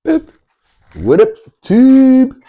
Boop. What up, tube?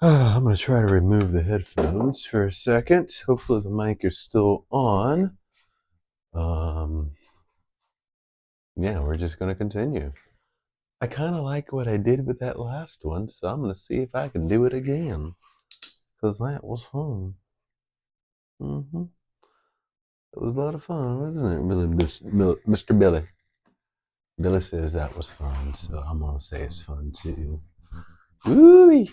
I'm going to try to remove the headphones for a second. Hopefully the mic is still on. Yeah, we're just going to continue. I kind of like what I did with that last one, so I'm going to see if I can do it again. Because that was fun. It was a lot of fun, wasn't it, really, Mr. Billy? Billy says that was fun, so I'm going to say it's fun too. Woo-wee.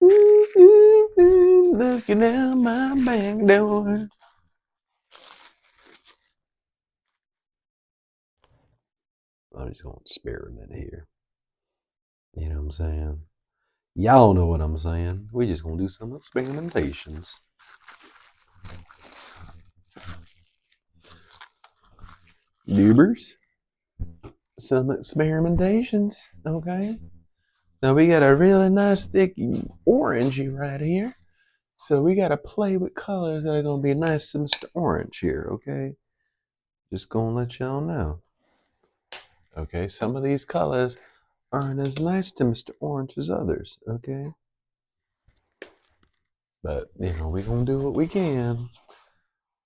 Looking out my back door. I'm just going to experiment here. You know what I'm saying? Y'all know what I'm saying. We just going to do some experimentations. Dubers. Some experimentations, okay? Now we got a really nice thick orangey right here. So we got to play with colors that are going to be nice to Mr. Orange here, okay? Just going to let y'all know. Okay, some of these colors aren't as nice to Mr. Orange as others, okay? But, you know, we're going to do what we can.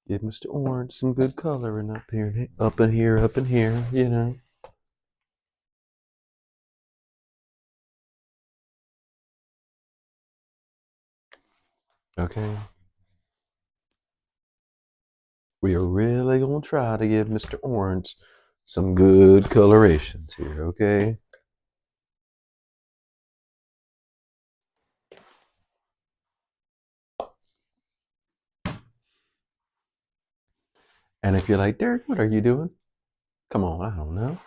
Give Mr. Orange some good coloring up here, up in here, you know. Okay. We are really going to try to give Mr. Orange some good colorations here, okay? And if you're like, Derek, what are you doing? Come on, I don't know.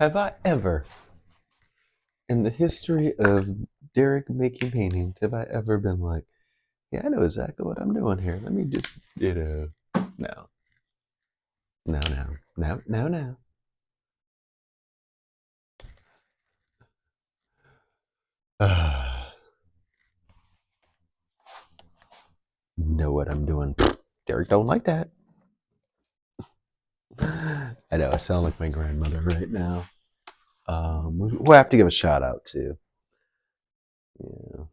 Have I ever, in the history of Derek making paintings, have I ever been like, yeah, I know exactly what I'm doing here. Let me just, you know, no. No, no, no, no, no. Know what I'm doing. Derek don't like that. I know, I sound like my grandmother right now. We'll have to give a shout out to. Yeah.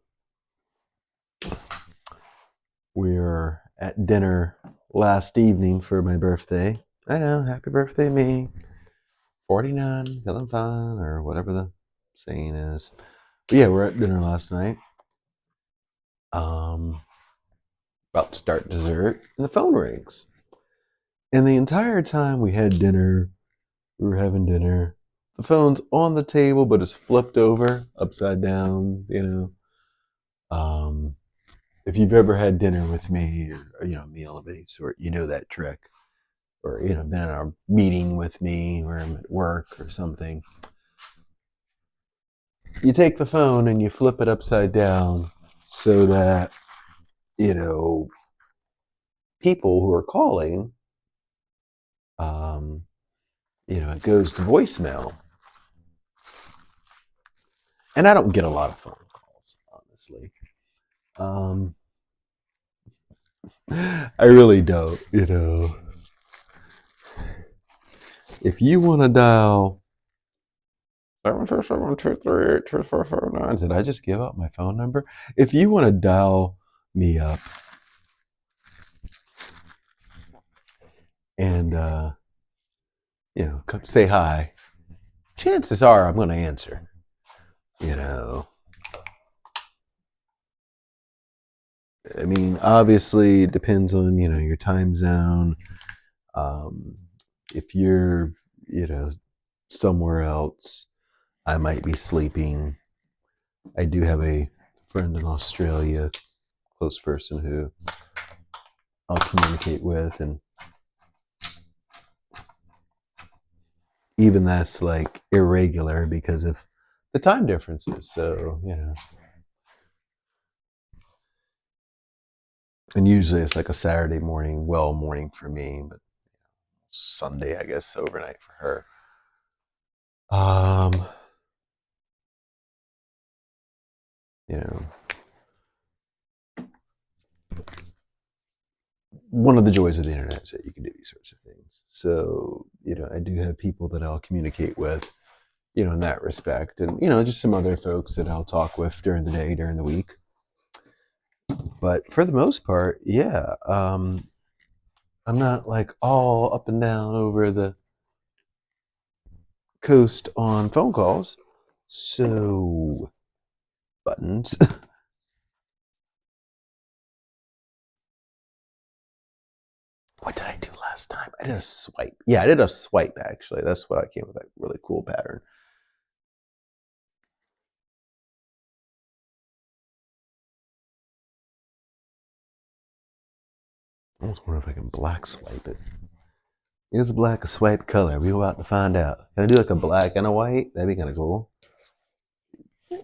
We were at dinner last evening for my birthday. I know, happy birthday me. 49, feeling fine, or whatever the saying is. But yeah, we're at dinner last night. About to start dessert, and the phone rings. And the entire time we had dinner, we were having dinner. The phone's on the table, but it's flipped over, upside down. You know, if you've ever had dinner with me, or you know, meal of any sort, you know that trick. Or you know, been in a meeting with me, or I'm at work or something. You take the phone and you flip it upside down so that you know people who are calling, um, you know, it goes to voicemail. And I don't get a lot of phone calls, honestly. Um, I really don't, you know. If you want to dial 727-238-2449, did I just give out my phone number? If you want to dial me up and, you know, come say hi, chances are I'm going to answer, you know. I mean, obviously, it depends on, you know, your time zone. Um, if you're, you know, somewhere else, I might be sleeping. I do have a friend in Australia, close person who I'll communicate with, and even that's like irregular because of the time differences. So, you know, and usually it's like a Saturday morning, well, morning for me, but Sunday, I guess, overnight for her. Um, you know, one of the joys of the internet is that you can do these sorts of things. So, I do have people that I'll communicate with, in that respect, and just some other folks that I'll talk with during the day, during the week. But for the most part, yeah, I'm not like all up and down over the coast on phone calls. So, buttons. What did I do last time? I did a swipe. Yeah, I did a swipe actually. That's what I came with, that really cool pattern. I almost wonder if I can black swipe it. Is black a swipe color? We're about to find out. Can I do like a black and a white? That'd be kind of cool.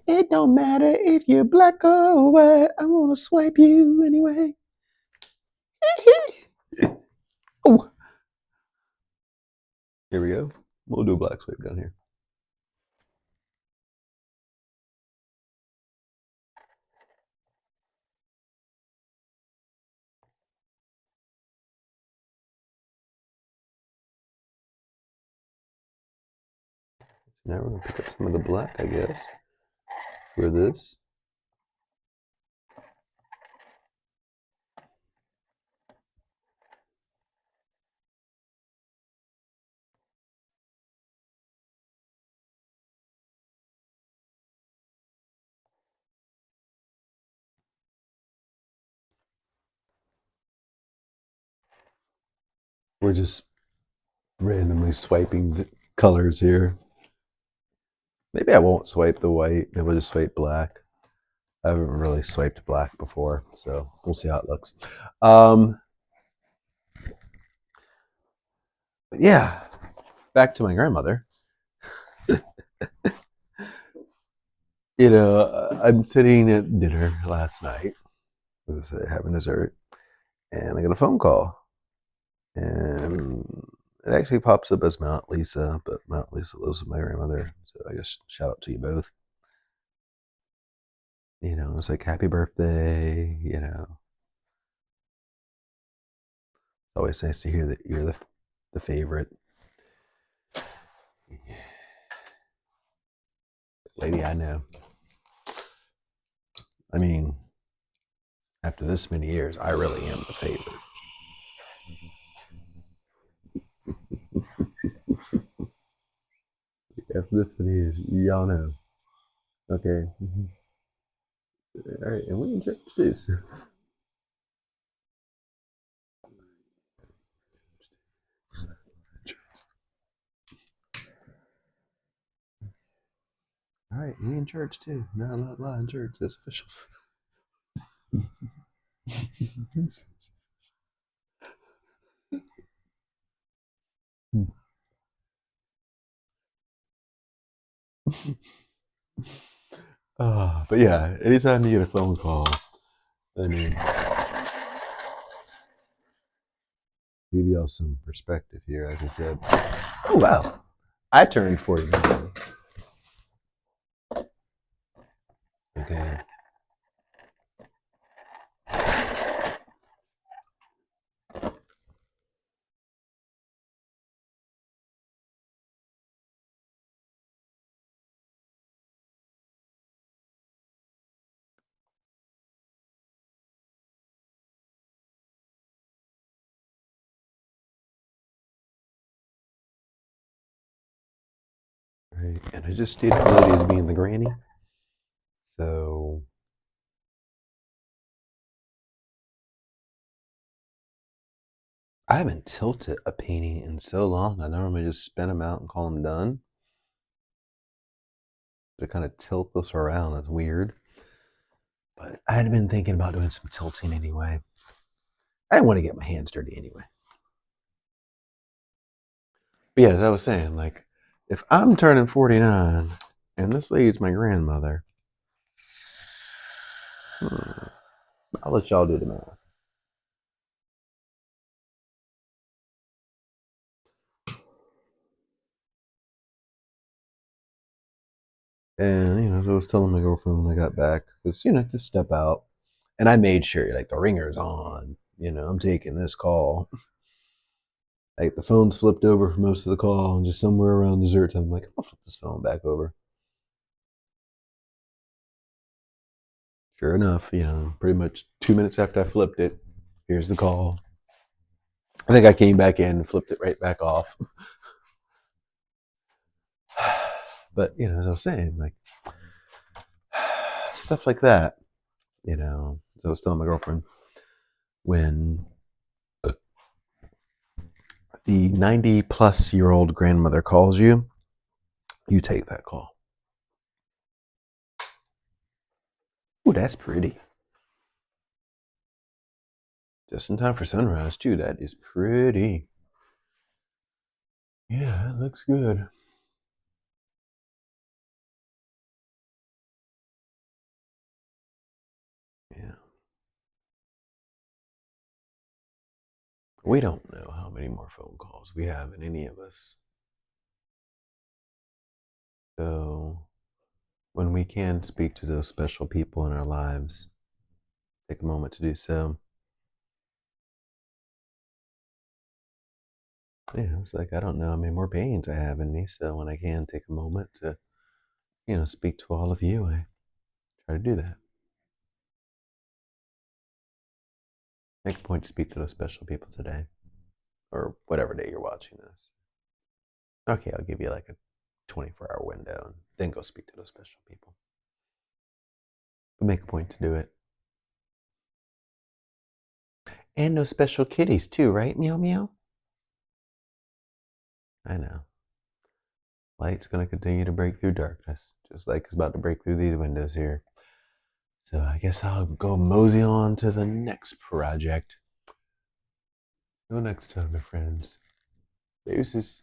It don't matter if you're black or white. I'm gonna swipe you anyway. Oh, here we go. We'll do a black swipe down here. So now we're gonna pick up some of the black, I guess, for this. We're just randomly swiping the colors here. Maybe I won't swipe the white. Maybe I'll just swipe black. I haven't really swiped black before, so we'll see how it looks. But yeah, back to my grandmother. I'm sitting at dinner last night, having dessert, and I get a phone call, and it actually pops up as Mount Lisa, but Mount Lisa lives with my grandmother, so I guess shout out to you both. It's like happy birthday. It's always nice to hear that you're the favorite. Lady I know. I mean, after this many years, I really am the favorite. After this many years, y'all know. Okay. All right, and we enjoy this. All right, we in church too. No, I'm not lying. Church, that's official. But yeah, anytime you get a phone call, I mean, give y'all some perspective here. As I said, oh wow, I turned 49. Okay. Right, and I just stated the lady as being the granny. So I haven't tilted a painting in so long. I normally just spin them out and call them done. To kind of tilt this around is weird. But I had been thinking about doing some tilting anyway. I didn't want to get my hands dirty anyway. But yeah, as I was saying, like, if I'm turning 49 and this lady's my grandmother, I'll let y'all do the math. And, as I was telling my girlfriend when I got back, because, to step out, and I made sure, like, the ringer's on, I'm taking this call. Like the phone's flipped over for most of the call, and just somewhere around dessert time, I'm like, I'll flip this phone back over. Sure enough, pretty much 2 minutes after I flipped it, here's the call. I think I came back in and flipped it right back off. But as I was saying, like stuff like that. So I was telling my girlfriend, when the 90-plus-year-old grandmother calls you, you take that call. Ooh, that's pretty. Just in time for sunrise, too. That is pretty. Yeah, it looks good. Yeah. We don't know how many more phone calls we have in any of us. So when we can speak to those special people in our lives, take a moment to do so. Yeah, it's like I don't know how many more pains I have in me, so when I can take a moment to, speak to all of you, I try to do that. Make a point to speak to those special people today, or whatever day you're watching this. Okay, I'll give you like a 24-hour window, and then go speak to those special people. But make a point to do it. And those special kitties too, right? Meow meow. I know. Light's gonna continue to break through darkness, just like it's about to break through these windows here. So I guess I'll go mosey on to the next project. Till next time, my friends. Deuces.